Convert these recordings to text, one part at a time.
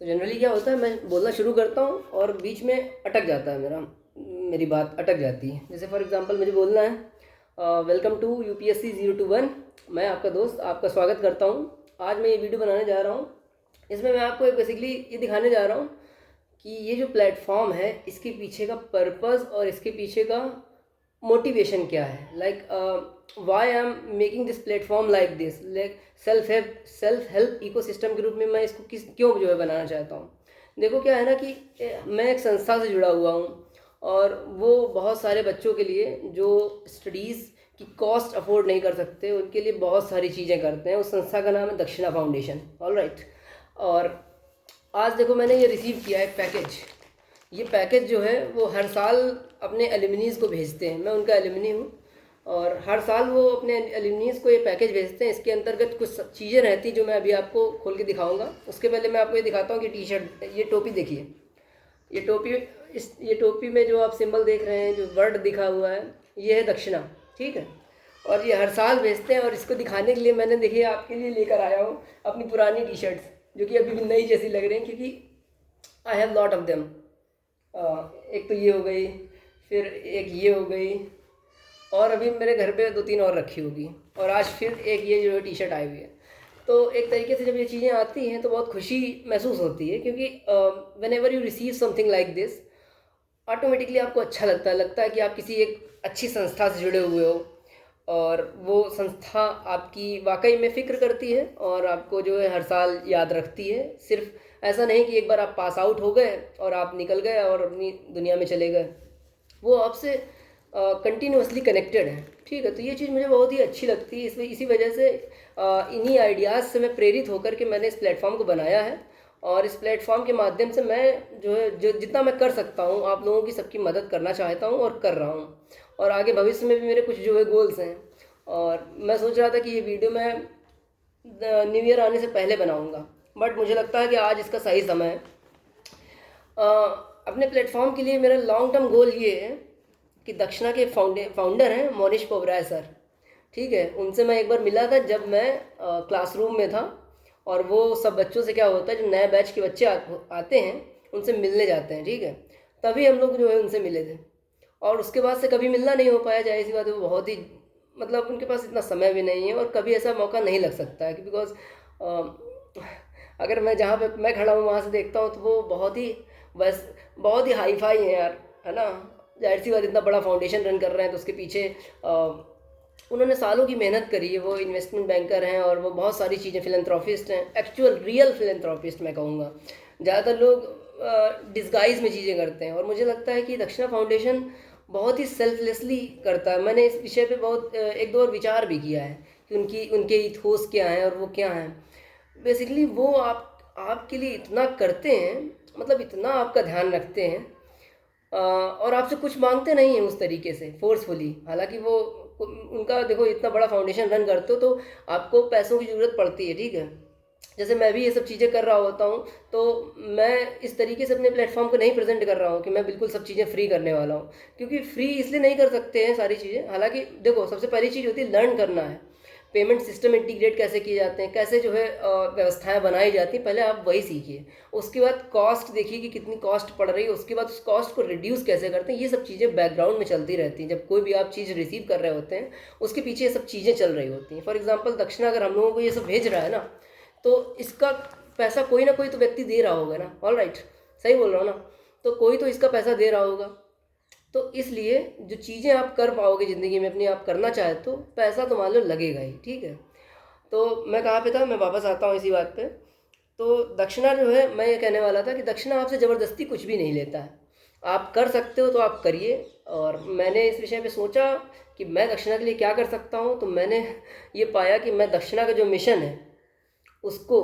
तो जनरली क्या होता है, मैं बोलना शुरू करता हूँ और बीच में अटक जाता है मेरी बात अटक जाती है। जैसे फॉर एग्जांपल मुझे बोलना है वेलकम टू यूपीएससी 021। मैं आपका दोस्त आपका स्वागत करता हूँ। आज मैं ये वीडियो बनाने जा रहा हूँ। इसमें मैं आपको बेसिकली ये दिखाने जा रहा हूँ कि ये जो प्लेटफॉर्म है इसके पीछे का पर्पस और इसके पीछे का मोटिवेशन क्या है। Why I am making this platform like this, like self help ecosystem के रूप में मैं इसको क्यों जो है बनाना चाहता हूँ। देखो क्या है ना कि मैं एक संस्था से जुड़ा हुआ हूँ और वो बहुत सारे बच्चों के लिए जो स्टडीज़ की कॉस्ट अफोर्ड नहीं कर सकते उनके लिए बहुत सारी चीज़ें करते हैं। उस संस्था का नाम है दक्षिणा फाउंडेशन। All right. और आज देखो मैंने ये रिसीव किया है पैकेज। ये पैकेज जो है वो हर साल अपने एलुमनीज़ को भेजते हैं। मैं उनका एलुमनी हूँ और हर साल वो अपने एलुमनीज़ को ये पैकेज भेजते हैं। इसके अंतर्गत कुछ चीज़ें रहती जो मैं अभी आपको खोल के दिखाऊंगा। उसके पहले मैं आपको ये दिखाता हूँ कि टी शर्ट, ये टोपी देखिए। ये टोपी में जो आप सिंबल देख रहे हैं, जो वर्ड दिखा हुआ है, ये है दक्षिणा। ठीक है। और ये हर साल भेजते हैं और इसको दिखाने के लिए मैंने देखिए आपके लिए लेकर आया हूँ अपनी पुरानी टी शर्ट्स, जो कि अभी भी नई जैसी लग रही हैं, क्योंकि I have lot of them. एक तो ये हो गई, फिर एक ये हो गई, और अभी मेरे घर पे 2-3 और रखी होगी, और आज फिर एक ये जो टी शर्ट आई हुई है। तो एक तरीके से जब ये चीज़ें आती हैं तो बहुत खुशी महसूस होती है, क्योंकि when ever you receive something like this, automatically आपको अच्छा लगता है कि आप किसी एक अच्छी संस्था से जुड़े हुए हो और वो संस्था आपकी वाकई में फ़िक्र करती है और आपको जो है हर साल याद रखती है। सिर्फ ऐसा नहीं कि एक बार आप पास आउट हो गए और आप निकल गए और अपनी दुनिया में चले गए, वो आपसे कंटिन्यूसली कनेक्टेड है। ठीक है। तो ये चीज़ मुझे बहुत ही अच्छी लगती है। इसमें इसी वजह से इन्हीं आइडियाज़ से मैं प्रेरित होकर के मैंने इस प्लेटफॉर्म को बनाया है और इस प्लेटफॉर्म के माध्यम से मैं जो है जो जितना मैं कर सकता हूँ आप लोगों की सबकी मदद करना चाहता हूँ और कर रहा हूँ। और आगे भविष्य में भी मेरे कुछ जो है गोल्स हैं, और मैं सोच रहा था कि ये वीडियो मैं न्यू ईयर आने से पहले बनाऊँगा, बट मुझे लगता है कि आज इसका सही समय है। अपने प्लेटफॉर्म के लिए मेरा लॉन्ग टर्म गोल ये है कि दक्षिणा के फाउंडर हैं मोनिश पोवराय सर। ठीक है। उनसे मैं एक बार मिला था जब मैं क्लासरूम में था, और वो सब बच्चों से क्या होता है, जो नए बैच के बच्चे आते हैं उनसे मिलने जाते हैं। ठीक है। तभी हम लोग जो है उनसे मिले थे, और उसके बाद से कभी मिलना नहीं हो पाया। जाहिर सी बात है, वो बहुत ही मतलब उनके पास इतना समय भी नहीं है और कभी ऐसा मौका नहीं लग सकता है, बिकॉज अगर मैं जहाँ पे मैं खड़ा हूँ वहाँ से देखता हूँ तो वो बहुत ही हाई फाई है यार, है ना। जाहिर सी बात, इतना बड़ा फाउंडेशन रन कर रहे हैं तो उसके पीछे उन्होंने सालों की मेहनत करी है। वो इन्वेस्टमेंट बैंकर हैं और वो बहुत सारी चीज़ें फिलंथ्रॉपिस्ट हैं, एक्चुअल रियल फिलंथ्रॉपिस्ट मैं कहूँगा। ज़्यादातर लोग डिस्गाइज में चीज़ें करते हैं, और मुझे लगता है कि दक्षिणा फाउंडेशन बहुत ही सेल्फलेसली करता है। मैंने इस विषय पे बहुत 1-2 और विचार भी किया है कि उनके इथोस क्या हैं और वो क्या हैं। बेसिकली वो आपके लिए इतना करते हैं, मतलब इतना आपका ध्यान रखते हैं, और आपसे कुछ मांगते नहीं हैं उस तरीके से फोर्सफुली। हालांकि वो उनका देखो इतना बड़ा फाउंडेशन रन करते हो तो आपको पैसों की ज़रूरत पड़ती है। ठीक है। जैसे मैं भी ये सब चीज़ें कर रहा होता हूँ, तो मैं इस तरीके से अपने प्लेटफॉर्म को नहीं प्रेजेंट कर रहा हूँ कि मैं बिल्कुल सब चीज़ें फ्री करने वाला हूँ, क्योंकि फ्री इसलिए नहीं कर सकते हैं सारी चीज़ें। हालांकि देखो, सबसे पहली चीज़ होती है लर्न करना है, पेमेंट सिस्टम इंटीग्रेट कैसे किए जाते हैं, कैसे जो है व्यवस्थाएं बनाई जाती हैं, पहले आप वही सीखिए। उसके बाद कॉस्ट देखिए कि कितनी कॉस्ट पड़ रही है, उसके बाद उस कॉस्ट को रिड्यूस कैसे करते हैं। ये सब चीज़ें बैकग्राउंड में चलती रहती हैं। जब कोई भी आप चीज़ रिसीव कर रहे होते हैं उसके पीछे ये सब चीज़ें चल रही होती हैं। फॉर एग्जाम्पल दक्षिणा अगर हम लोगों को ये सब भेज रहा है ना, तो इसका पैसा कोई ना कोई तो व्यक्ति दे रहा होगा ना। ऑल राइट, सही बोल रहा हूँ ना। तो कोई तो इसका पैसा दे रहा होगा, तो इसलिए जो चीज़ें आप कर पाओगे ज़िंदगी में अपनी, आप करना चाहे तो पैसा तो मान लो लगेगा ही। ठीक है। तो मैं कहाँ पे था, मैं वापस आता हूँ इसी बात पे। तो दक्षिणा जो है, मैं ये कहने वाला था कि दक्षिणा आपसे ज़बरदस्ती कुछ भी नहीं लेता है। आप कर सकते हो तो आप करिए। और मैंने इस विषय पे सोचा कि मैं दक्षिणा के लिए क्या कर सकता हूँ, तो मैंने ये पाया कि मैं दक्षिणा का जो मिशन है उसको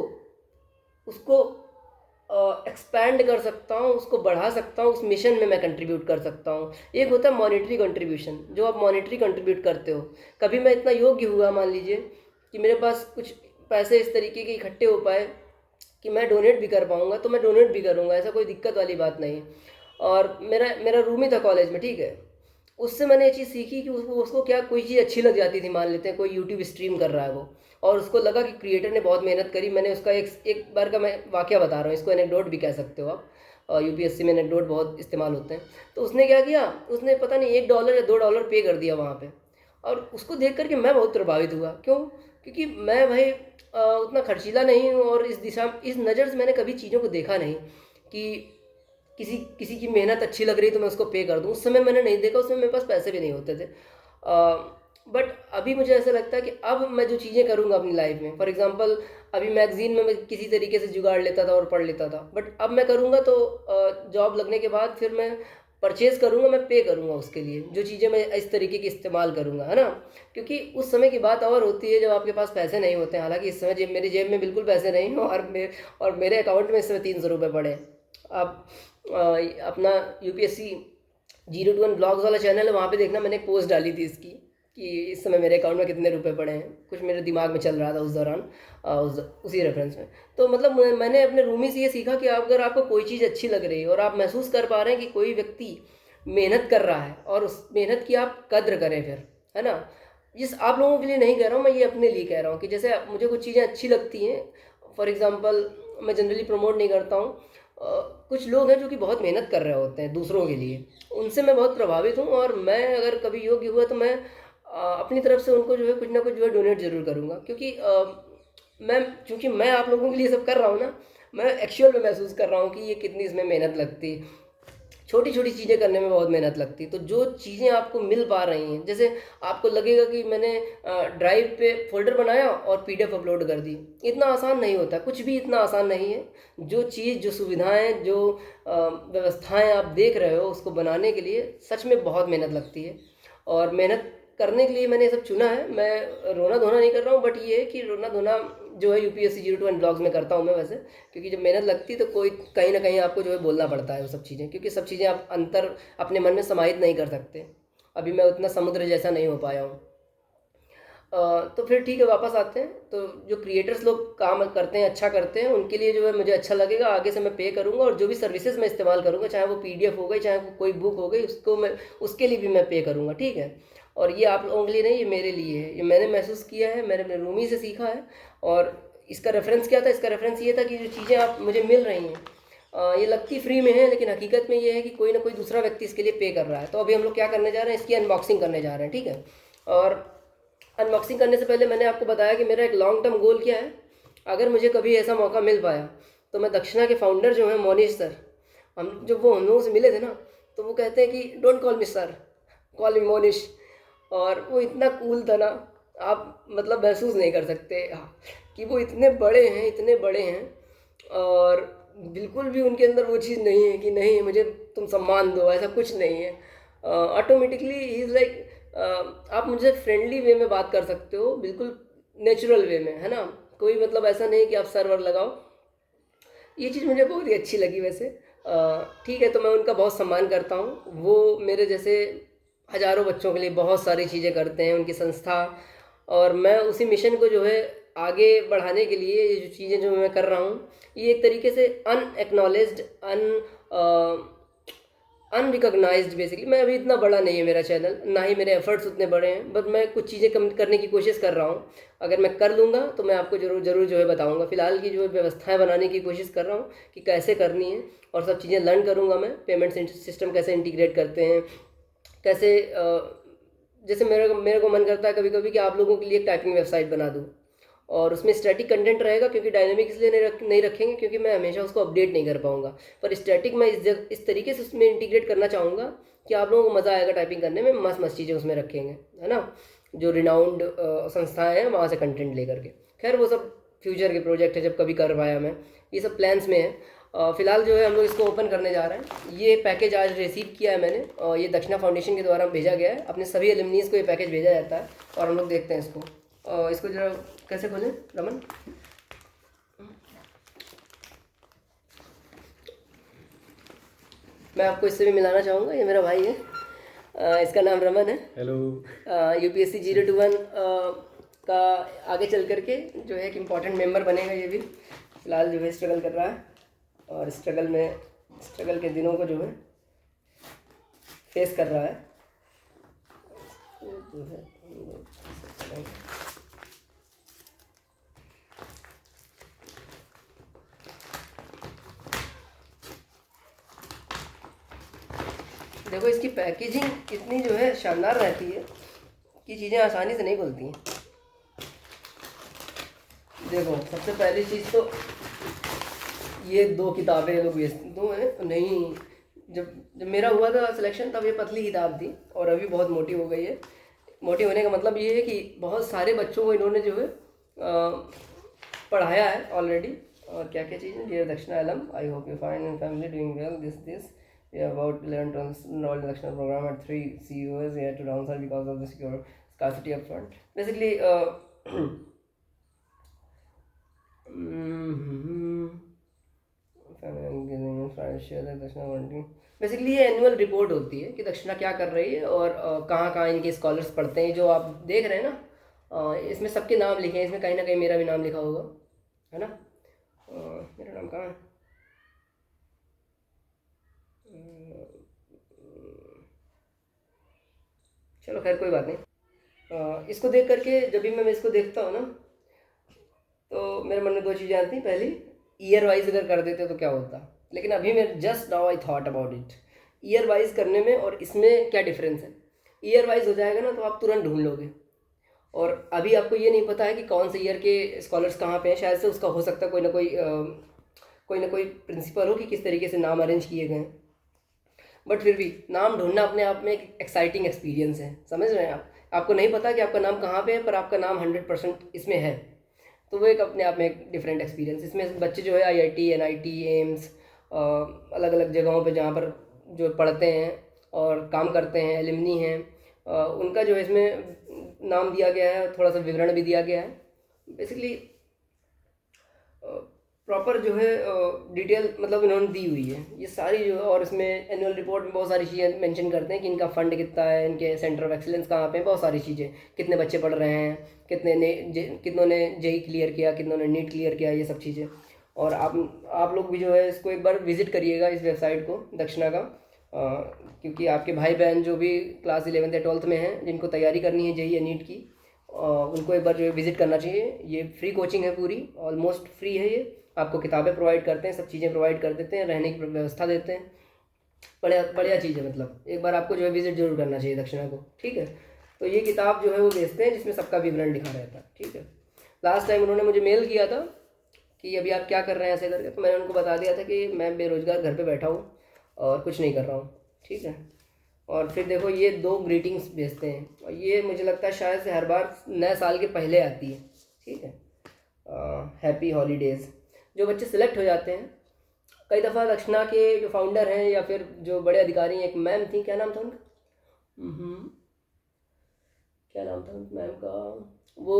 उसको एक्सपैंड कर सकता हूँ, उसको बढ़ा सकता हूँ। उस मिशन में मैं कंट्रीब्यूट कर सकता हूँ। एक होता है मॉनेटरी कंट्रीब्यूशन, जो आप मॉनेटरी कंट्रीब्यूट करते हो। कभी मैं इतना योग्य हुआ, मान लीजिए कि मेरे पास कुछ पैसे इस तरीके के इकट्ठे हो पाए कि मैं डोनेट भी कर पाऊँगा, तो मैं डोनेट भी करूँगा, ऐसा कोई दिक्कत वाली बात नहीं। और मेरा रूम ही था कॉलेज में। ठीक है। उससे मैंने ये चीज़ सीखी कि उसको उसको क्या कोई चीज़ अच्छी लग जाती थी, मान लेते हैं कोई यूट्यूब स्ट्रीम कर रहा है वो, और उसको लगा कि क्रिएटर ने बहुत मेहनत करी। मैंने उसका एक बार का मैं वाकया बता रहा हूँ, इसको एनेक्डोट भी कह सकते हो आप। यूपीएससी में एनेक्डोट बहुत इस्तेमाल होते हैं। तो उसने क्या किया, उसने पता नहीं $1 या $2 पे कर दिया वहाँ पे, और उसको देख करके मैं बहुत प्रभावित हुआ। क्यों? क्योंकि मैं भाई उतना खर्चीला नहीं हूँ, और इस दिशा इस नज़र से मैंने कभी चीज़ों को देखा नहीं कि किसी किसी की मेहनत अच्छी लग रही तो मैं उसको पे कर दूँ। उस समय मैंने नहीं देखा, उस समय मेरे पास पैसे भी नहीं होते थे। बट अभी मुझे ऐसा लगता है कि अब मैं जो चीज़ें करूँगा अपनी लाइफ में, फॉर एग्जांपल अभी मैगज़ीन में मैं किसी तरीके से जुगाड़ लेता था और पढ़ लेता था, बट अब मैं करूँगा तो जॉब लगने के बाद फिर मैं परचेज़ करूँगा, मैं पे करूँगा उसके लिए, जो चीज़ें मैं इस तरीके की इस्तेमाल करूँगा, है ना? क्योंकि उस समय की बात और होती है जब आपके पास पैसे नहीं होते हैं। हालाँकि इस समय मेरी जेब में बिल्कुल पैसे नहीं हैं, और मेरे अकाउंट में इस समय ₹300 पड़े हैं। आप अपना यूपीएससी 021 ब्लॉग्स वाला चैनल है, वहाँ पे देखना, मैंने एक पोस्ट डाली थी इसकी कि इस समय मेरे अकाउंट में कितने रुपए पड़े हैं। कुछ मेरे दिमाग में चल रहा था उस दौरान, उसी रेफरेंस में। तो मतलब मैंने अपने रूमी से ये सीखा कि अगर आपको कोई चीज़ अच्छी लग रही है और आप महसूस कर पा रहे हैं कि कोई व्यक्ति मेहनत कर रहा है, और उस मेहनत की आप कद्र करें फिर, है ना? जिस आप लोगों के लिए नहीं कह रहा हूँ मैं, ये अपने लिए कह रहा हूँ कि जैसे मुझे कुछ चीज़ें अच्छी लगती हैं। फॉर एग्ज़ाम्पल मैं जनरली प्रमोट नहीं करता हूँ। कुछ लोग हैं जो कि बहुत मेहनत कर रहे होते हैं दूसरों के लिए, उनसे मैं बहुत प्रभावित हूँ, और मैं अगर कभी योग्य हुआ तो मैं अपनी तरफ से उनको जो है कुछ ना कुछ जो है डोनेट ज़रूर करूँगा। क्योंकि मैं चूँकि मैं आप लोगों के लिए सब कर रहा हूँ ना, मैं एक्चुअल में महसूस कर रहा हूँ कि ये कितनी इसमें मेहनत लगती है। छोटी छोटी चीज़ें करने में बहुत मेहनत लगती है। तो जो चीज़ें आपको मिल पा रही हैं, जैसे आपको लगेगा कि मैंने ड्राइव पे फ़ोल्डर बनाया और पीडीएफ अपलोड कर दी, इतना आसान नहीं होता, कुछ भी इतना आसान नहीं है। जो चीज़, जो सुविधाएं, जो व्यवस्थाएं आप देख रहे हो, उसको बनाने के लिए सच में बहुत मेहनत लगती है। और मेहनत करने के लिए मैंने ये सब चुना है। मैं रोना धोना नहीं कर रहा हूँ, बट ये है कि रोना धोना जो है यूपीएससी 021 ब्लॉग्स में करता हूँ मैं वैसे। क्योंकि जब मेहनत लगती है तो कोई कहीं ना कहीं आपको जो है बोलना पड़ता है वो सब चीज़ें, क्योंकि सब चीज़ें आप अंतर अपने मन में समाहित नहीं कर सकते। अभी मैं उतना समुद्र जैसा नहीं हो पाया हूँ। तो फिर ठीक है, वापस आते हैं। तो जो क्रिएटर्स लोग काम करते हैं, अच्छा करते हैं, उनके लिए जो है मुझे अच्छा लगेगा, आगे से मैं पे करूँगा। और जो भी सर्विसेज मैं इस्तेमाल करूँगा, चाहे वो पीडीएफ हो गई, चाहे वो कोई बुक हो गई, उसको मैं उसके लिए भी मैं पे करूँगा, ठीक है? और ये आप लोगों के लिए नहीं, ये मेरे लिए है। ये मैंने महसूस किया है, मैंने अपने रूमी से सीखा है। और इसका रेफरेंस क्या था? इसका रेफरेंस ये था कि जो चीज़ें आप मुझे मिल रही हैं, ये लगती फ्री में है, लेकिन हकीकत में ये है कि कोई ना कोई दूसरा व्यक्ति इसके लिए पे कर रहा है। तो अभी हम लोग क्या करने जा रहे हैं, इसकी अनबॉक्सिंग करने जा रहे हैं, ठीक है? और अनबॉक्सिंग करने से पहले मैंने आपको बताया कि मेरा एक लॉन्ग टर्म गोल क्या है। अगर मुझे कभी ऐसा मौका मिल पाया तो मैं दक्षिणा के फाउंडर जो हैं मोनीश सर, हम जब वो हम लोगों से मिले थे ना, तो वो कहते हैं कि don't call me sir, call मी मोनीश। और वो इतना कूल था ना, आप मतलब महसूस नहीं कर सकते कि वो इतने बड़े हैं, इतने बड़े हैं। और बिल्कुल भी उनके अंदर वो चीज़ नहीं है कि नहीं मुझे तुम सम्मान दो, ऐसा कुछ नहीं है। ऑटोमेटिकली ही इज़ लाइक, आप मुझे फ्रेंडली वे में बात कर सकते हो, बिल्कुल नेचुरल वे में, है ना? कोई मतलब ऐसा नहीं कि आप सर्वर लगाओ। ये चीज़ मुझे बहुत ही अच्छी लगी वैसे। ठीक है, तो मैं उनका बहुत सम्मान करता हूँ। वो मेरे जैसे हज़ारों बच्चों के लिए बहुत सारी चीज़ें करते हैं, उनकी संस्था। और मैं उसी मिशन को जो है आगे बढ़ाने के लिए ये जो चीज़ें जो मैं कर रहा हूँ, ये एक तरीके से अनएक्नॉलेज्ड, अनरिकॉग्नाइज्ड बेसिकली। मैं अभी इतना बड़ा नहीं है मेरा चैनल, ना ही मेरे एफर्ट्स उतने बड़े हैं, बट मैं कुछ चीज़ें कम करने की कोशिश कर रहा हूँ। अगर मैं कर लूँगा तो मैं आपको ज़रूर ज़रूर जो है बताऊँगा। फ़िलहाल की जो है व्यवस्थाएं बनाने की कोशिश कर रहा हूँ कि कैसे करनी है, और सब चीज़ें लर्न करूँगा मैं। पेमेंट सिस्टम कैसे इंटीग्रेट करते हैं, कैसे जैसे मेरे को मन करता है कभी कभी कि आप लोगों के लिए एक टाइपिंग वेबसाइट बना दूँ, और उसमें स्टैटिक कंटेंट रहेगा। क्योंकि डायनेमिक इसलिए नहीं रखेंगे क्योंकि मैं हमेशा उसको अपडेट नहीं कर पाऊँगा। पर स्टैटिक मैं इस तरीके से उसमें इंटीग्रेट करना चाहूँगा कि आप लोगों को मज़ा आएगा टाइपिंग करने में। मस्त मस्त चीज़ें उसमें रखेंगे, है ना? जो रिनाउंड संस्थाएं हैं वहाँ से कंटेंट लेकर के। खैर वो सब फ्यूचर के प्रोजेक्ट है, जब कभी कर पाया मैं, ये सब प्लान्स में है। फ़िलहाल जो है हम लोग इसको ओपन करने जा रहे हैं। ये पैकेज आज रिसीव किया है मैंने, और ये दक्षिणा फाउंडेशन के द्वारा भेजा गया है। अपने सभी एलुमनीज़ को ये पैकेज भेजा जाता है, और हम लोग देखते हैं इसको। इसको जरा कैसे खोलें रमन? मैं आपको इससे भी मिलाना चाहूँगा, ये मेरा भाई है। इसका नाम रमन है। हेलो। यूपीएससी 021 का आगे चल करके जो है एक इम्पॉर्टेंट मेंबर बनेगा ये भी। फ़िलहाल जो है स्ट्रगल कर रहा है, और स्ट्रगल के दिनों को जो है फेस कर रहा है। जो है देखो, इसकी पैकेजिंग इतनी जो है शानदार रहती है कि चीज़ें आसानी से नहीं खुलती हैं। देखो, सबसे पहली चीज़ तो ये 2 किताबें लोग बेचते, 2 है नहीं, जब जब मेरा हुआ था सिलेक्शन तब ये पतली किताब थी और अभी बहुत मोटी हो गई है। मोटी होने का मतलब ये है कि बहुत सारे बच्चों को इन्होंने जो है पढ़ाया है ऑलरेडी। और क्या क्या चीज़ें, dear Dakshina alum, I hope you find and family doing well, this we are about to learn to enroll in the national program at 3 CUs. We had to downside because of the secure scarcity up front. Basically, basically ये annual report होती है कि दक्षिणा क्या कर रही है और कहाँ कहाँ इनके स्कॉलर्स पढ़ते हैं। जो आप देख रहे हैं ना, इसमें सबके नाम लिखे हैं, इसमें कहीं ना कहीं मेरा भी नाम लिखा होगा, है ना। मेरा नाम कहाँ है, चलो खैर कोई बात नहीं। इसको देख करके जब भी मैं इसको देखता हूँ ना, तो मेरे मन में 2 चीज़ें आती हैं। पहली, ईयर वाइज अगर कर देते तो क्या होता, लेकिन अभी मैं just now I thought about it, year wise करने में और इसमें क्या डिफरेंस है। ईयर वाइज हो जाएगा ना तो आप तुरंत ढूंढ लोगे, और अभी आपको ये नहीं पता है कि कौन से ईयर के स्कॉलर्स कहाँ पे हैं। शायद से उसका हो सकता है कोई ना कोई प्रिंसिपल हो कि किस तरीके से नाम अरेंज किए गए हैं, बट फिर भी नाम ढूंढना अपने आप में एक एक्साइटिंग एक्सपीरियंस है। समझ रहे हैं आप, आपको नहीं पता कि आपका नाम कहाँ पे है, पर आपका नाम 100% इसमें है, तो वो एक अपने आप में एक डिफरेंट एक्सपीरियंस। इसमें बच्चे जो है IIT NIT एम्स अलग अलग जगहों पे जहाँ पर जो पढ़ते हैं और काम करते हैं, एलुमनी हैं, उनका जो है इसमें नाम दिया गया है, थोड़ा सा विवरण भी दिया गया है। बेसिकली प्रॉपर जो है डिटेल मतलब इन्होंने दी हुई है ये सारी जो है। और इसमें एनुअल रिपोर्ट में बहुत सारी चीज़ें मेंशन करते हैं कि इनका फंड कितना है, इनके सेंटर ऑफ एक्सीलेंस कहाँ पे है, बहुत सारी चीज़ें, कितने बच्चे पढ़ रहे हैं, कितनों ने जेई क्लियर किया, कितनों ने नीट क्लियर किया, ये सब चीज़ें। और आप लोग भी जो है इसको एक बार विजिट करिएगा, इस वेबसाइट को दक्षिणा का, क्योंकि आपके भाई बहन जो भी क्लास 11th या 12th में हैं, जिनको तैयारी करनी है जेई या नीट की, उनको एक बार जो है विज़िट करना चाहिए। ये फ्री कोचिंग है, पूरी ऑलमोस्ट फ्री है। ये आपको किताबें प्रोवाइड करते हैं, सब चीज़ें प्रोवाइड कर देते हैं, रहने की व्यवस्था देते हैं, बढ़िया बढ़िया चीज़ है। मतलब एक बार आपको जो है विज़िट जरूर करना चाहिए दक्षिणा को, ठीक है। तो ये किताब जो है वो बेचते हैं जिसमें सबका विवरण लिखा रहता है, ठीक है। लास्ट टाइम उन्होंने मुझे मेल किया था कि अभी आप क्या कर रहे हैं ऐसे करके, तो मैंने उनको बता दिया था कि मैं बेरोज़गार घर पर बैठा हूँ और कुछ नहीं कर रहा हूँ, ठीक है। और फिर देखो, ये 2 ग्रीटिंग्स भेजते हैं, और ये मुझे लगता है शायद से हर बार नए साल के पहले आती है, ठीक है। Happy holidays. जो बच्चे सिलेक्ट हो जाते हैं, कई दफ़ा दक्षिणा के जो फाउंडर हैं या फिर जो बड़े अधिकारी हैं, एक मैम थी, क्या नाम था उनका, क्या नाम था मैम का, वो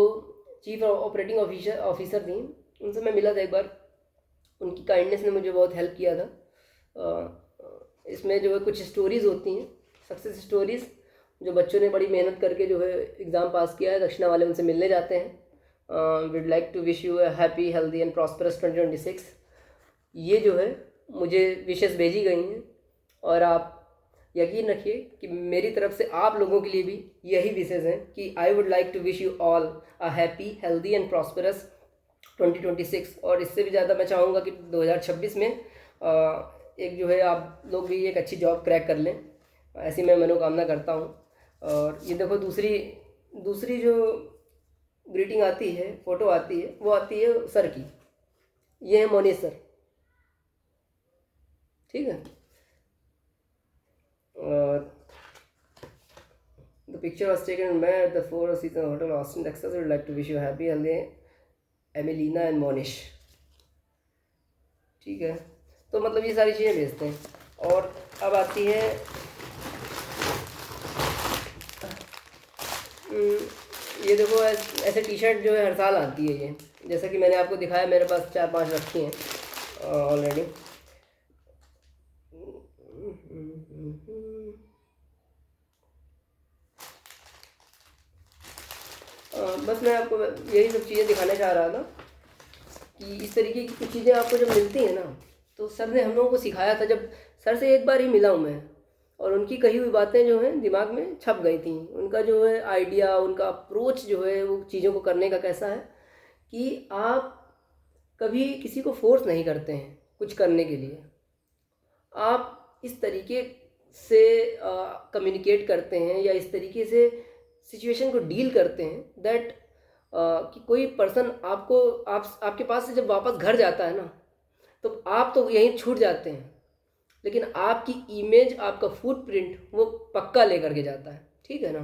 चीफ ऑपरेटिंग ऑफिसर थी, उनसे मैं मिला था एक बार। उनकी काइंडनेस ने मुझे बहुत हेल्प किया था। इसमें जो है कुछ स्टोरीज़ होती हैं, सक्सेस स्टोरीज़, जो बच्चों ने बड़ी मेहनत करके जो है एग्ज़ाम पास किया है, दक्षिणा वाले उनसे मिलने जाते हैं। We'd like to wish you a happy healthy and prosperous 2026। ये जो है मुझे विशेस भेजी गई हैं, और आप यकीन रखिए कि मेरी तरफ से आप लोगों के लिए भी यही विशेस हैं कि I would like to wish you all a happy healthy and prosperous 2026। और इससे भी ज़्यादा मैं चाहूँगा कि 2026 में एक जो है आप लोग भी एक अच्छी जॉब क्रैक कर लें, ऐसी मैं मनोकामना करता हूँ। और ये देखो, दूसरी जो ग्रीटिंग आती है, फ़ोटो आती है, वो आती है सर की। ये है मोनी सर, ठीक है। और द पिक्चर वॉज टेकन मैं at the 4 season hotel Austin Texas. Would like to wish you happy healthy Emilina and Monish, ठीक है। तो मतलब ये सारी चीज़ें भेजते हैं। और अब आती है ये देखो, ऐसे टी शर्ट जो है हर साल आती है ये, जैसा कि मैंने आपको दिखाया, मेरे पास 4-5 रखी हैं ऑलरेडी। बस मैं आपको यही सब चीज़ें दिखाना चाह रहा था कि इस तरीके की कुछ चीज़ें आपको जब मिलती हैं ना, तो सर ने हम लोगों को सिखाया था। जब सर से एक बार ही मिला हूँ मैं, और उनकी कही हुई बातें जो हैं दिमाग में छप गई थी। उनका जो है आइडिया, उनका अप्रोच जो है वो चीज़ों को करने का कैसा है कि आप कभी किसी को फोर्स नहीं करते हैं कुछ करने के लिए। आप इस तरीके से कम्युनिकेट करते हैं या इस तरीके से सिचुएशन को डील करते हैं दैट कि कोई पर्सन आपके पास से जब वापस घर जाता है ना, तो आप तो यहीं छूट जाते हैं, लेकिन आपकी इमेज, आपका फुटप्रिंट वो पक्का लेकर के जाता है, ठीक है ना।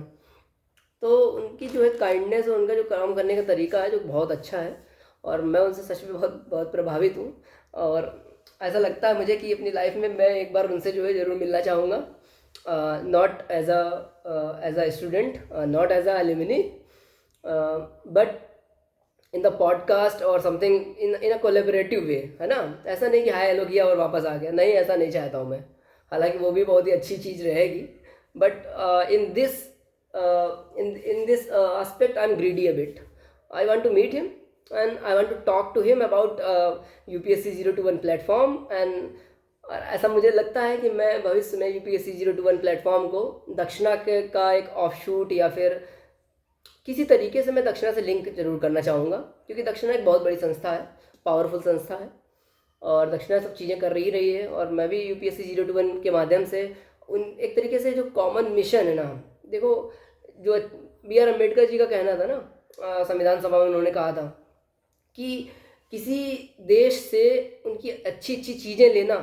तो उनकी जो है काइंडनेस और उनका जो काम करने का तरीका है जो बहुत अच्छा है, और मैं उनसे सच में बहुत बहुत प्रभावित हूँ। और ऐसा लगता है मुझे कि अपनी लाइफ में मैं एक बार उनसे जो है ज़रूर मिलना चाहूँगा, not as a student, not as a alumni, but in the podcast और something in a collaborative way, है ना। ऐसा नहीं कि हाय हेलो किया और वापस आ गया, नहीं, ऐसा नहीं चाहता हूँ मैं। हालांकि वो भी बहुत ही अच्छी चीज़ रहेगी, but in this aspect I'm greedy a bit. I want to meet him and I want to talk to him about UPSC 021 platform. And ऐसा मुझे लगता है कि मैं भविष्य में UPSC 021 प्लेटफॉर्म को दक्षिणा का एक ऑफशूट या फिर किसी तरीके से मैं दक्षिणा से लिंक जरूर करना चाहूँगा, क्योंकि दक्षिणा एक बहुत बड़ी संस्था है, पावरफुल संस्था है, और दक्षिणा सब चीज़ें कर रही है। और मैं भी UPSC 021 के माध्यम से उन एक तरीके से जो कॉमन मिशन है ना, देखो जो BR अम्बेडकर जी का कहना था ना, संविधान सभा में उन्होंने कहा था कि किसी देश से उनकी अच्छी अच्छी चीज़ें लेना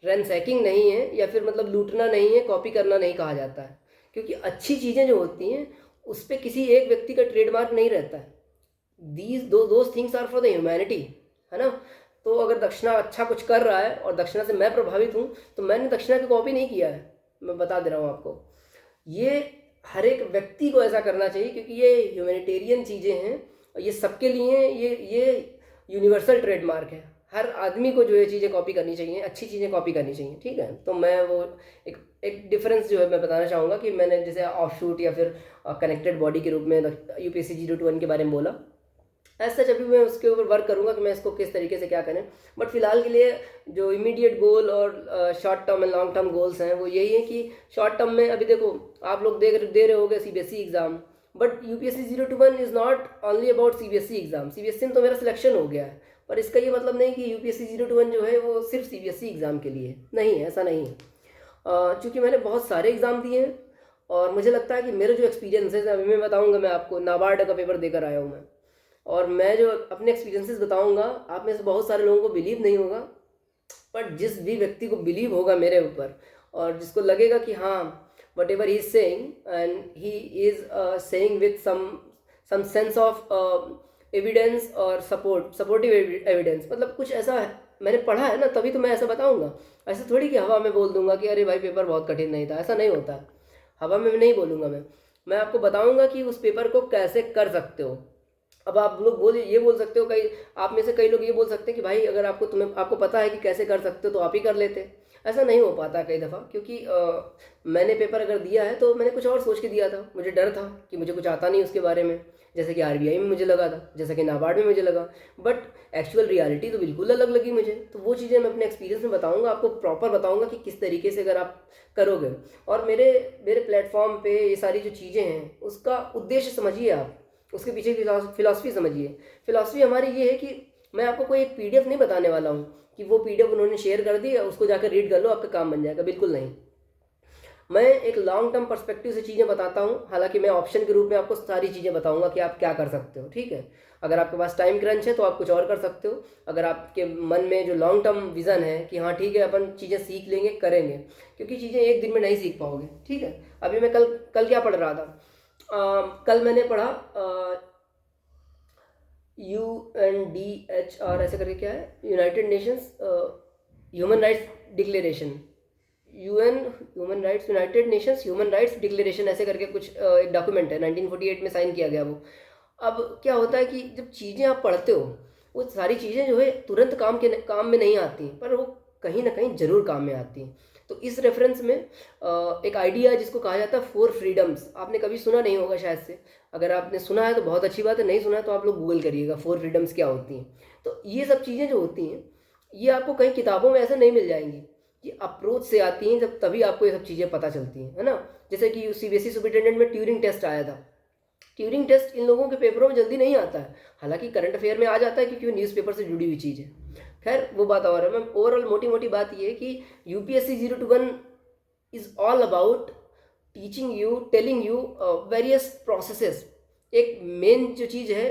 रैंसैकिंग नहीं है, या फिर मतलब लूटना नहीं है, कॉपी करना नहीं कहा जाता है। क्योंकि अच्छी चीज़ें जो होती हैं उस पर किसी एक व्यक्ति का ट्रेडमार्क नहीं रहता है। Those things are for the humanity, है ना। तो अगर दक्षिणा अच्छा कुछ कर रहा है और दक्षिणा से मैं प्रभावित हूँ, तो मैंने दक्षिणा की कॉपी नहीं किया है, मैं बता दे रहा हूँ आपको। ये हर एक व्यक्ति को ऐसा करना चाहिए, क्योंकि ये ह्यूमैनिटेरियन चीज़ें हैं और ये सबके लिए ये यूनिवर्सल ट्रेडमार्क है। हर आदमी को जो ये चीज़ें कॉपी करनी चाहिए, अच्छी चीज़ें कॉपी करनी चाहिए, ठीक है। तो मैं वो एक डिफरेंस जो है मैं बताना चाहूँगा कि मैंने जैसे ऑफशूट या फिर कनेक्टेड बॉडी के रूप में UPSC 021 के बारे में बोला, ऐसा जब भी मैं उसके ऊपर वर्क करूँगा कि मैं इसको किस तरीके से क्या करें। बट फिलहाल के लिए जो इमीडिएट गोल और short term and long term goals हैं वो यही है कि शॉर्ट टर्म में अभी देखो आप लोग दे रहे होगे CBSE exam, but UPSC 021 is not only about CBSE exam. CBSE में तो मेरा सिलेक्शन हो गया है, पर इसका ये मतलब नहीं कि UPSC 021 जो है वो सिर्फ CBSE एग्ज़ाम के लिए नहीं है, ऐसा नहीं है। चूँकि मैंने बहुत सारे एग्ज़ाम दिए हैं और मुझे लगता है कि मेरे जो एक्सपीरियंसेस हैं, अभी मैं बताऊँगा, मैं आपको नाबार्ड का पेपर देकर आया हूँ मैं, और मैं जो अपने एक्सपीरियंसेस बताऊंगा, आप में से बहुत सारे लोगों को बिलीव नहीं होगा, बट जिस भी व्यक्ति को बिलीव होगा मेरे ऊपर और जिसको लगेगा कि हाँ whatever he is saying and he is saying with some sense of evidence और सपोर्टिव एविडेंस, मतलब कुछ ऐसा है मैंने पढ़ा है ना, तभी तो मैं ऐसा बताऊंगा। ऐसे थोड़ी कि हवा में बोल दूंगा कि अरे भाई पेपर बहुत कठिन नहीं था, ऐसा नहीं होता है। हवा में नहीं बोलूँगा मैं आपको बताऊंगा कि उस पेपर को कैसे कर सकते हो। अब आप लोग ये बोल सकते हो, कई आप में से कई लोग ये बोल सकते हैं कि भाई अगर आपको पता है कि कैसे कर सकते हो तो आप ही कर लेते। ऐसा नहीं हो पाता कई दफ़ा, क्योंकि मैंने पेपर अगर दिया है तो मैंने कुछ और सोच के दिया था। मुझे डर था कि मुझे कुछ आता नहीं उसके बारे में, जैसे कि RBI में मुझे लगा था, जैसा कि नाबार्ड में मुझे लगा, बट एक्चुअल रियलिटी तो बिल्कुल अलग लगी मुझे। तो वो चीज़ें मैं अपने एक्सपीरियंस में बताऊँगा, आपको प्रॉपर बताऊँगा कि किस तरीके से अगर आप करोगे। और मेरे प्लेटफॉर्म पे ये सारी जो चीज़ें हैं उसका उद्देश्य समझिए, आप उसके पीछे फिलॉसफी समझिए। फिलॉसफी हमारी ये है कि मैं आपको कोई एक PDF नहीं बताने वाला हूँ कि वो PDF उन्होंने शेयर कर दी, उसको जाकर रीड कर लो, आपका काम बन जाएगा, बिल्कुल नहीं। मैं एक लॉन्ग टर्म पर्सपेक्टिव से चीज़ें बताता हूँ। हालांकि मैं ऑप्शन के रूप में आपको सारी चीज़ें बताऊँगा कि आप क्या कर सकते हो, ठीक है। अगर आपके पास टाइम क्रंच है तो आप कुछ और कर सकते हो। अगर आपके मन में जो लॉन्ग टर्म विज़न है कि हाँ ठीक है अपन चीज़ें सीख लेंगे, करेंगे, क्योंकि चीज़ें एक दिन में नहीं सीख पाओगे, ठीक है। अभी मैं कल क्या पढ़ रहा था, कल मैंने पढ़ा UNDHR ऐसे करके क्या है, United Nations human rights declaration, human rights United Nations human rights declaration ऐसे करके कुछ एक डॉक्यूमेंट है, 1948 में साइन किया गया वो। अब क्या होता है कि जब चीज़ें आप पढ़ते हो, वो सारी चीज़ें जो है तुरंत काम में नहीं आती, पर वो कहीं ना कहीं ज़रूर काम में आती हैं। तो इस रेफरेंस में एक आइडिया है जिसको कहा जाता है 4 फ्रीडम्स। आपने कभी सुना नहीं होगा शायद से, अगर आपने सुना है तो बहुत अच्छी बात है, नहीं सुना है तो आप लोग गूगल करिएगा 4 फ्रीडम्स क्या होती हैं। तो ये सब चीज़ें जो होती हैं ये आपको कहीं किताबों में ऐसे नहीं मिल जाएंगी, ये अप्रोच से आती हैं, जब तभी आपको ये सब चीज़ें पता चलती हैं, है ना। जैसे कि सीबीएसई सुपरिटेंडेंट में ट्यूरिंग टेस्ट आया था। ट्यूरिंग टेस्ट इन लोगों के पेपरों में जल्दी नहीं आता है, हालांकि करंट अफेयर में आ जाता है क्योंकि वो न्यूज़पेपर से जुड़ी हुई चीज़ है। खैर वो बात और है। मैं ओवरऑल मोटी मोटी बात ये है कि UPSC 0 to 1 is all about teaching you, telling you various processes. एक मेन जो चीज़ है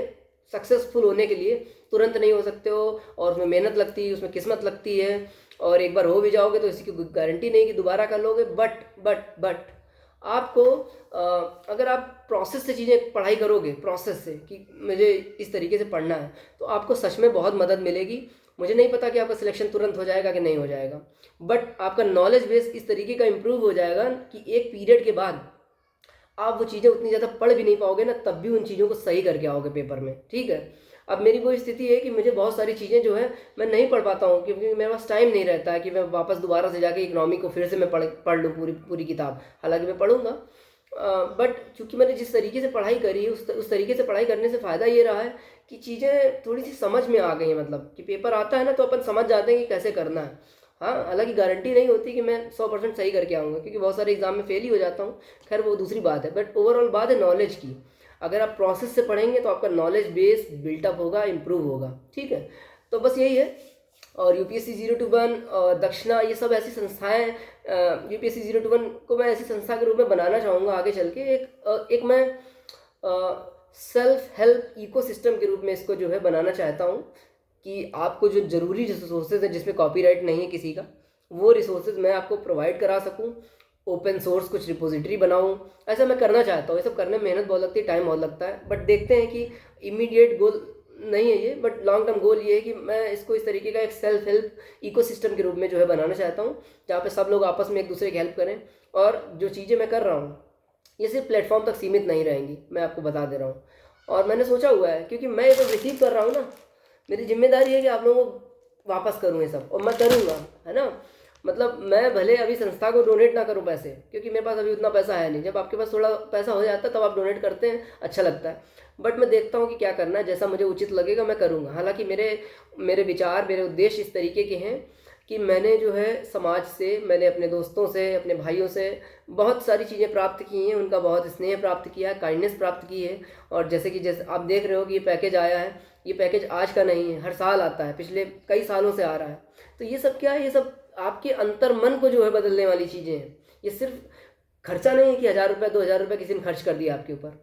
सक्सेसफुल होने के लिए, तुरंत नहीं हो सकते हो और उसमें मेहनत लगती है, उसमें किस्मत लगती है, और एक बार हो भी जाओगे तो इसकी कोई गारंटी नहीं कि दोबारा कर लोगे। बट आपको अगर आप प्रोसेस से चीज़ें पढ़ाई करोगे, प्रोसेस से कि मुझे इस तरीके से पढ़ना है, तो आपको सच में बहुत मदद मिलेगी। मुझे नहीं पता कि आपका सिलेक्शन तुरंत हो जाएगा कि नहीं हो जाएगा, बट आपका नॉलेज बेस इस तरीके का इम्प्रूव हो जाएगा कि एक पीरियड के बाद आप वो चीज़ें उतनी ज़्यादा पढ़ भी नहीं पाओगे ना, तब भी उन चीज़ों को सही करके आओगे पेपर में, ठीक है। अब मेरी वो स्थिति है कि मुझे बहुत सारी चीज़ें जो है मैं नहीं पढ़ पाता हूँ, क्योंकि मेरे पास टाइम नहीं रहता है कि मैं वापस दोबारा से जाके इकोनॉमी को फिर से मैं पढ़ लूँ पूरी पूरी किताब। हालांकि मैं पढ़ूंगा, बट चूंकि मैंने जिस तरीके से पढ़ाई करी है उस तरीके से पढ़ाई करने से फ़ायदा ये रहा है कि चीज़ें थोड़ी सी समझ में आ गई हैं। मतलब कि पेपर आता है ना तो अपन समझ जाते हैं कि कैसे करना है। हाँ, हालांकि गारंटी नहीं होती कि मैं 100% सही करके आऊँगा, क्योंकि बहुत सारे एग्जाम में फेल ही हो जाता हूँ। खैर वो दूसरी बात है, बट ओवरऑल बात है नॉलेज की। अगर आप प्रोसेस से पढ़ेंगे तो आपका नॉलेज बेस बिल्टअप होगा, इम्प्रूव होगा, ठीक है। तो बस यही है। और यूपीएससी 0 to 1 और दक्षिणा, ये सब ऐसी संस्थाएं, यूपीएससी 0 to 1 को मैं ऐसी संस्था के रूप में बनाना चाहूँगा आगे चल के। एक मैं सेल्फ हेल्प इकोसिस्टम के रूप में इसको जो है बनाना चाहता हूँ, कि आपको जो ज़रूरी रिसोर्सेज है जिसमें कॉपीराइट नहीं है किसी का, वो रिसोर्सेज मैं आपको प्रोवाइड करा सकूँ। ओपन सोर्स कुछ रिपोजिटरी बनाऊँ, ऐसा मैं करना चाहता हूँ। ये सब करने में मेहनत बहुत लगती है, टाइम बहुत लगता है, बट देखते हैं कि इमीडिएट गोल नहीं है ये, बट लॉन्ग टर्म गोल ये है कि मैं इसको इस तरीके का एक सेल्फ हेल्प इकोसिस्टम के रूप में जो है बनाना चाहता हूँ, जहाँ पे सब लोग आपस में एक दूसरे की हेल्प करें। और जो चीज़ें मैं कर रहा हूँ ये सिर्फ प्लेटफॉर्म तक सीमित नहीं रहेंगी, मैं आपको बता दे रहा हूँ। और मैंने सोचा हुआ है, क्योंकि मैं ये सब रिसीव कर रहा हूँ ना, मेरी जिम्मेदारी है कि आप लोगों को वापस करूँ ये सब, और मैं करूँगा, है ना। मतलब मैं भले अभी संस्था को डोनेट ना करूँ पैसे, क्योंकि मेरे पास अभी उतना पैसा है नहीं। जब आपके पास थोड़ा पैसा हो जाता है तब आप डोनेट करते हैं, अच्छा लगता है। बट मैं देखता हूँ कि क्या करना है, जैसा मुझे उचित लगेगा मैं करूँगा। हालांकि मेरे मेरे विचार, मेरे उद्देश्य इस तरीके के हैं कि मैंने जो है समाज से, मैंने अपने दोस्तों से, अपने भाइयों से बहुत सारी चीज़ें प्राप्त की हैं, उनका बहुत स्नेह प्राप्त किया है, काइंडनेस प्राप्त की है। और जैसे आप देख रहे हो कि ये पैकेज आया है, ये पैकेज आज का नहीं है, हर साल आता है, पिछले कई सालों से आ रहा है। तो ये सब क्या है, ये सब आपके अंतर मन को जो है बदलने वाली चीज़ें हैं। ये सिर्फ खर्चा नहीं है कि 1000 रुपये 2000 रुपये किसी ने खर्च कर दिया आपके ऊपर।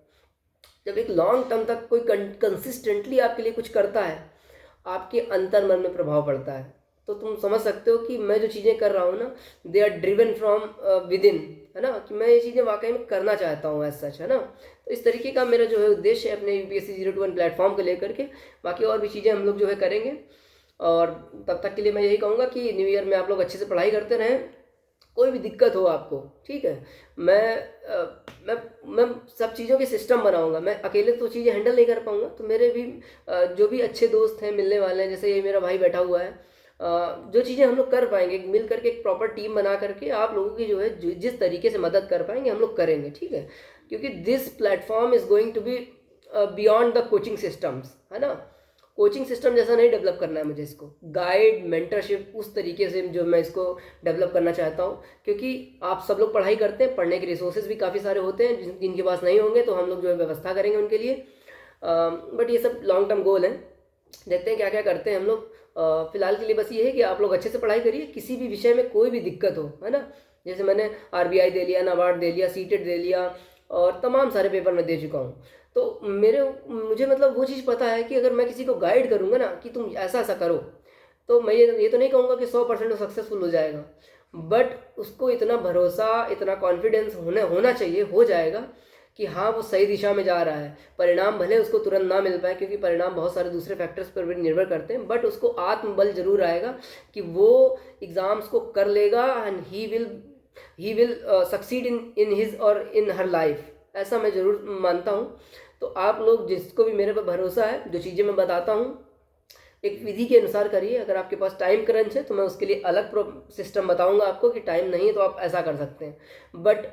जब एक लॉन्ग टर्म तक कोई कंसिस्टेंटली आपके लिए कुछ करता है, आपके अंतर मन में प्रभाव पड़ता है। तो तुम समझ सकते हो कि मैं जो चीज़ें कर रहा हूँ ना, they are driven from within, है ना, कि मैं ये चीज़ें वाकई में करना चाहता हूँ एज सच, है ना। तो इस तरीके का मेरा जो है उद्देश्य है अपने यूपीएससी 0 to 1 प्लेटफॉर्म को लेकर के। बाकी और भी चीज़ें हम लोग जो है करेंगे। और तब तक के लिए मैं यही कहूँगा कि न्यू ईयर में आप लोग अच्छे से पढ़ाई करते रहें। कोई भी दिक्कत हो आपको, ठीक है, मैं सब चीज़ों के सिस्टम बनाऊंगा। मैं अकेले तो चीज़ें हैंडल नहीं कर पाऊंगा, तो मेरे भी जो भी अच्छे दोस्त हैं मिलने वाले हैं, जैसे ये मेरा भाई बैठा हुआ है, जो चीज़ें हम लोग कर पाएंगे मिल करके, एक प्रॉपर टीम बना करके आप लोगों की जो है जिस तरीके से मदद कर पाएंगे हम लोग करेंगे, ठीक है। क्योंकि this platform is going to be beyond the coaching systems, है ना। कोचिंग सिस्टम जैसा नहीं डेवलप करना है मुझे, इसको गाइड मेंटरशिप उस तरीके से जो मैं इसको डेवलप करना चाहता हूँ। क्योंकि आप सब लोग पढ़ाई करते हैं, पढ़ने के रिसोर्सेज भी काफ़ी सारे होते हैं, जिनके पास नहीं होंगे तो हम लोग जो है व्यवस्था करेंगे उनके लिए। बट ये सब लॉन्ग टर्म गोल है, देखते हैं क्या क्या करते हैं हम लोग। फिलहाल के लिए बस ये है कि आप लोग अच्छे से पढ़ाई करिए, किसी भी विषय में कोई भी दिक्कत हो, है ना। जैसे मैंने आरबीआई दे लिया, नाबार्ड दे लिया, सीटेट दे लिया, और तमाम सारे पेपर मैं दे चुका हूँ। तो मुझे मतलब वो चीज़ पता है कि अगर मैं किसी को गाइड करूँगा ना कि तुम ऐसा ऐसा करो, तो मैं ये तो नहीं कहूँगा कि 100% वो सक्सेसफुल हो जाएगा, बट उसको इतना भरोसा, इतना कॉन्फिडेंस होना चाहिए, हो जाएगा कि हाँ वो सही दिशा में जा रहा है। परिणाम भले उसको तुरंत ना मिल पाए, क्योंकि परिणाम बहुत सारे दूसरे फैक्टर्स पर भी निर्भर करते हैं, बट उसको आत्मबल जरूर आएगा कि वो एग्ज़ाम्स को कर लेगा and he will succeed in his और इन हर लाइफ, ऐसा मैं ज़रूर मानता हूँ। तो आप लोग जिसको भी मेरे पर भरोसा है, जो चीज़ें मैं बताता हूँ एक विधि के अनुसार करिए। अगर आपके पास टाइम क्रंच है तो मैं उसके लिए अलग सिस्टम बताऊंगा आपको कि टाइम नहीं है तो आप ऐसा कर सकते हैं। But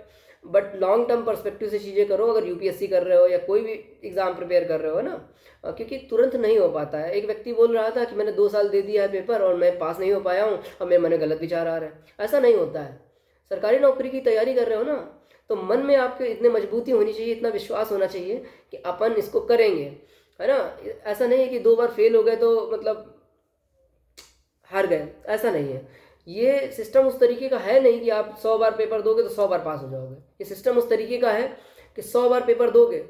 but long term perspective से चीज़ें करो अगर यूपीएससी कर रहे हो या कोई भी एग्ज़ाम प्रिपेयर कर रहे हो ना, क्योंकि तुरंत नहीं हो पाता है। एक व्यक्ति बोल रहा था कि मैंने 2 साल दे दिया है पेपर और मैं पास नहीं हो पाया हूँ और मेरे मन में गलत विचार आ रहे हैं। ऐसा नहीं होता है। सरकारी नौकरी की तैयारी कर रहे हो ना, तो मन में आपके इतने मजबूती होनी चाहिए, इतना विश्वास होना चाहिए कि अपन इसको करेंगे, है ना। ऐसा नहीं है कि 2 बार फेल हो गए तो मतलब हार गए, ऐसा नहीं है। ये सिस्टम उस तरीके का है नहीं कि आप 100 बार पेपर दोगे तो 100 बार पास हो जाओगे। ये सिस्टम उस तरीके का है कि 100 बार पेपर दोगे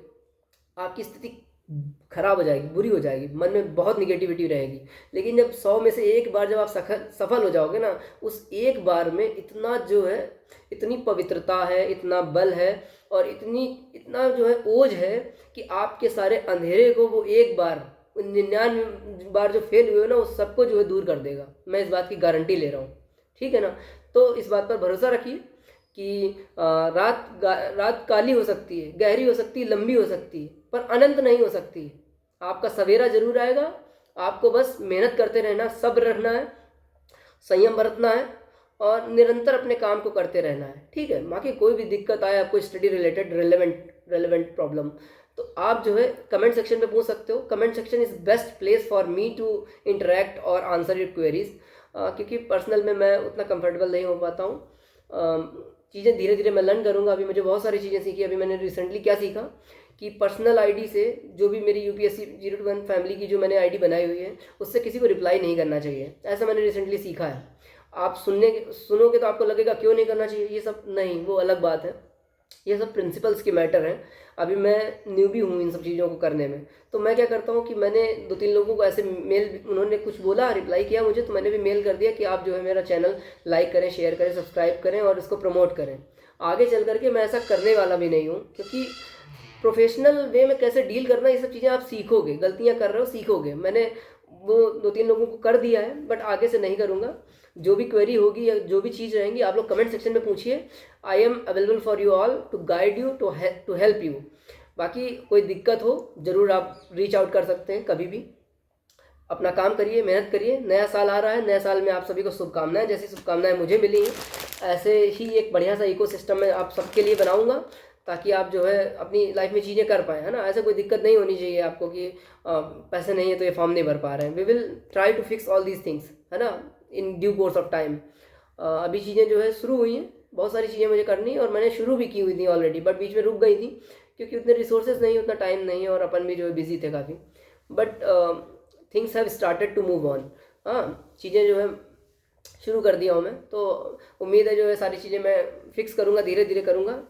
आपकी स्थिति खराब हो जाएगी, बुरी हो जाएगी, मन में बहुत निगेटिविटी रहेगी। लेकिन जब 100 में से एक बार जब आप सफल हो जाओगे ना, उस एक बार में इतना जो है, इतनी पवित्रता है, इतना बल है और इतना जो है ओज है कि आपके सारे अंधेरे को वो एक बार 99 बार जो फेल हुए हो ना, उस सबको जो है दूर कर देगा। मैं इस बात की गारंटी ले रहा हूँ, ठीक है ना। तो इस बात पर भरोसा रखिए कि रात काली हो सकती है, गहरी हो सकती है, लंबी हो सकती है, पर अनंत नहीं हो सकती। आपका सवेरा जरूर आएगा। आपको बस मेहनत करते रहना, सब्र रखना है, संयम बरतना है और निरंतर अपने काम को करते रहना है, ठीक है। बाकी कोई भी दिक्कत आए, आपको स्टडी रिलेटेड रेलेवेंट प्रॉब्लम, तो आप जो है कमेंट सेक्शन में पूछ सकते हो। Comment section is best place for me to interact और आंसर योर क्वेरीज, क्योंकि पर्सनल में मैं उतना कंफर्टेबल नहीं हो पाता हूँ। चीज़ें धीरे धीरे मैं लर्न करूँगा। अभी मुझे बहुत सारी चीज़ें सीखी। अभी मैंने रिसेंटली क्या सीखा कि पर्सनल आईडी से जो भी मेरी यूपीएससी 0 to 1 फैमिली की जो मैंने आईडी बनाई हुई है, उससे किसी को रिप्लाई नहीं करना चाहिए। ऐसा मैंने रिसेंटली सीखा है। आप सुनोगे तो आपको लगेगा क्यों नहीं करना चाहिए, ये सब नहीं, वो अलग बात है। ये सब प्रिंसिपल्स के मैटर हैं। अभी मैं न्यूबी हूँ इन सब चीज़ों को करने में, तो मैं क्या करता हूँ कि मैंने 2-3 लोगों को ऐसे मेल, उन्होंने कुछ बोला, रिप्लाई किया मुझे, तो मैंने भी मेल कर दिया कि आप जो है मेरा चैनल लाइक करें, शेयर करें, सब्सक्राइब करें और इसको प्रमोट करें। आगे चल करके मैं ऐसा करने वाला भी नहीं हूँ, क्योंकि प्रोफेशनल वे में कैसे डील करना, ये सब चीज़ें आप सीखोगे। गलतियाँ कर रहे हो, सीखोगे। मैंने वो 2-3 लोगों को कर दिया है, बट आगे से नहीं करूँगा। जो भी क्वेरी होगी या जो भी चीज़ रहेंगी, आप लोग कमेंट सेक्शन में पूछिए। I am available for you all to guide you, to help you. बाकी कोई दिक्कत हो ज़रूर आप रीच आउट कर सकते हैं कभी भी। अपना काम करिए, मेहनत करिए। नया साल आ रहा है, नए साल में आप सभी को शुभकामनाएं। जैसी शुभकामनाएं मुझे मिली हैं, ऐसे ही एक बढ़िया सा इकोसिस्टम मैं आप सबके लिए बनाऊंगा, ताकि आप जो है अपनी लाइफ में चीज़ें कर पाएँ, है ना। ऐसे कोई दिक्कत नहीं होनी चाहिए आपको कि पैसे नहीं है तो ये फॉर्म नहीं भर पा रहे हैं। We will try to fix all these things, है ना, in due course of time. अभी चीज़ें जो है शुरू हुई हैं, बहुत सारी चीज़ें मुझे करनी, और मैंने शुरू भी की हुई थी ऑलरेडी, बट बीच में रुक गई थी क्योंकि उतने रिसोर्सेज नहीं, उतना टाइम नहीं, और अपन भी जो है बिजी थे काफ़ी। But things have started to move on. हाँ, चीज़ें जो है शुरू कर दिया हूँ मैं, तो उम्मीद है जो है सारी चीज़ें मैं फिक्स करूँगा, धीरे धीरे करूँगा।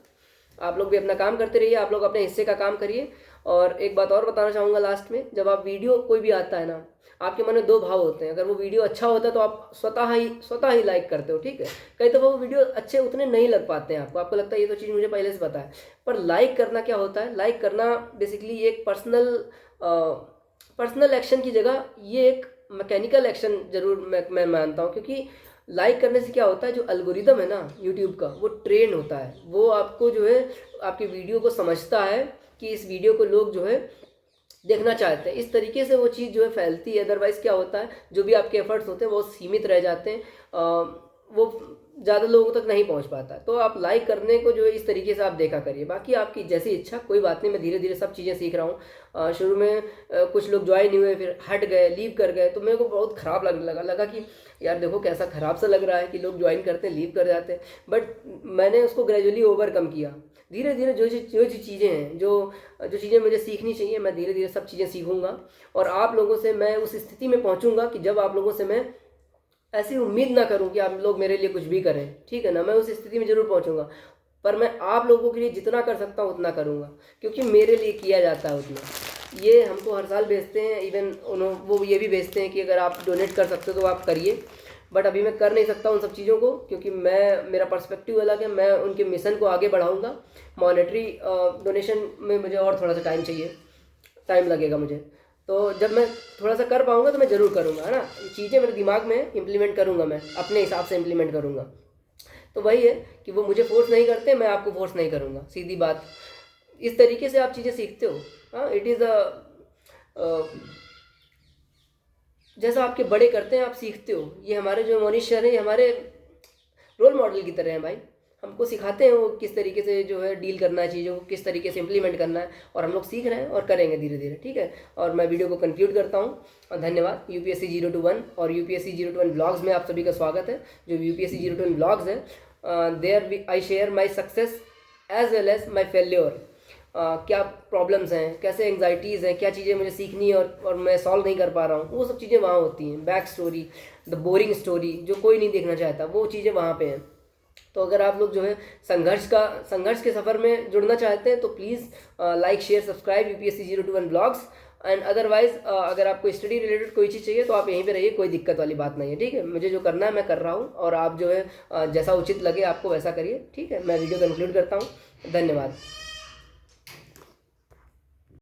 आप लोग भी अपना काम करते रहिए, आप लोग अपने हिस्से का काम करिए। और एक बात और बताना चाहूँगा लास्ट में, जब आप वीडियो कोई भी आता है ना, आपके मन में 2 भाव होते हैं। अगर वो वीडियो अच्छा होता है तो आप स्वतः ही लाइक करते हो, ठीक है। कई तो वो वीडियो अच्छे उतने नहीं लग पाते हैं आपको लगता है ये तो चीज़ मुझे पहले से पता है। पर लाइक करना क्या होता है, लाइक करना बेसिकली एक पर्सनल एक्शन की जगह ये एक मैकेनिकल एक्शन जरूर मैं मानता हूँ। क्योंकि लाइक करने से क्या होता है, जो एल्गोरिदम है ना यूट्यूब का, वो ट्रेन होता है। वो आपको जो है आपकी वीडियो को समझता है कि इस वीडियो को लोग जो है देखना चाहते हैं। इस तरीके से वो चीज़ जो है फैलती है। अदरवाइज़ क्या होता है, जो भी आपके एफर्ट्स होते हैं वो सीमित रह जाते हैं, वो ज़्यादा लोगों तक नहीं पहुंच पाता। तो आप लाइक करने को जो है इस तरीके से आप देखा करिए। बाकी आपकी जैसी इच्छा, कोई बात नहीं, मैं धीरे धीरे सब चीज़ें सीख रहा हूँ। शुरू में कुछ लोग ज्वाइन नहीं हुए, फिर हट गए, लीव कर गए, तो मेरे को बहुत ख़राब लगने लगा कि यार देखो कैसा ख़राब सा लग रहा है कि लोग ज्वाइन करते हैं, लीव कर जाते हैं। बट मैंने उसको ग्रेजुअली ओवरकम किया। धीरे धीरे जो चीज़ें हैं, जो चीज़ें मुझे सीखनी चाहिए, मैं धीरे धीरे सब चीज़ें सीखूंगा। और आप लोगों से मैं उस स्थिति में पहुंचूंगा कि जब आप लोगों से मैं ऐसी उम्मीद ना करूं कि आप लोग मेरे लिए कुछ भी करें, ठीक है ना। मैं उस स्थिति में ज़रूर पहुंचूंगा, पर मैं आप लोगों के लिए जितना कर सकता हूं उतना करूंगा, क्योंकि मेरे लिए किया जाता है उतना। ये हमको हर साल भेजते हैं, इवन वो ये भी भेजते हैं कि अगर आप डोनेट कर सकते हो तो आप करिए। बट अभी मैं कर नहीं सकता उन सब चीज़ों को, क्योंकि मेरा पर्सपेक्टिव अलग है। मैं उनके मिशन को आगे बढ़ाऊँगा। मॉनेटरी डोनेशन में मुझे और थोड़ा सा टाइम चाहिए, टाइम लगेगा मुझे। तो जब मैं थोड़ा सा कर पाऊँगा तो मैं ज़रूर करूँगा, है ना। ये चीज़ें मेरे दिमाग में इम्प्लीमेंट करूँगा, मैं अपने हिसाब से इम्प्लीमेंट करूँगा। तो वही है कि वो मुझे फोर्स नहीं करते, मैं आपको फोर्स नहीं करूँगा, सीधी बात। इस तरीके से आप चीज़ें सीखते हो। हाँ, इट इज़ जैसा आपके बड़े करते हैं आप सीखते हो। ये हमारे जो मनीष सर हैं, ये हमारे रोल मॉडल की तरह हैं भाई। हमको सिखाते हैं वो किस तरीके से जो है डील करना है, चीज़ों को किस तरीके से इम्प्लीमेंट करना है, और हम लोग सीख रहे हैं और करेंगे धीरे धीरे, ठीक है। और मैं वीडियो को कंक्लूड करता हूँ और धन्यवाद। यूपीएससी 021 और यूपीएससी 021 ब्लॉग्स में आप सभी का स्वागत है। जो यूपीएससी 021 ब्लॉग्स है, there I share my success as well as my failure. क्या प्रॉब्लम्स हैं, कैसे एंग्जाइटीज़ हैं, क्या चीज़ें मुझे सीखनी है और मैं सॉल्व नहीं कर पा रहा हूँ, वो सब चीज़ें वहाँ होती हैं। Back story, the boring story जो कोई नहीं देखना चाहता, वो चीज़ें वहाँ पे हैं। तो अगर आप लोग जो है संघर्ष के सफ़र में जुड़ना चाहते हैं तो please like share subscribe UPSC 021 blogs. And otherwise अगर आपको स्टडी रिलेटेड कोई चीज़ चाहिए तो आप यहीं पे रहिए, कोई दिक्कत वाली बात नहीं है, ठीक है। मुझे जो करना है मैं कर रहा हूँ, और आप जो है जैसा उचित लगे आपको वैसा करिए, ठीक है। मैं वीडियो कंक्लूड करता हूँ, धन्यवाद।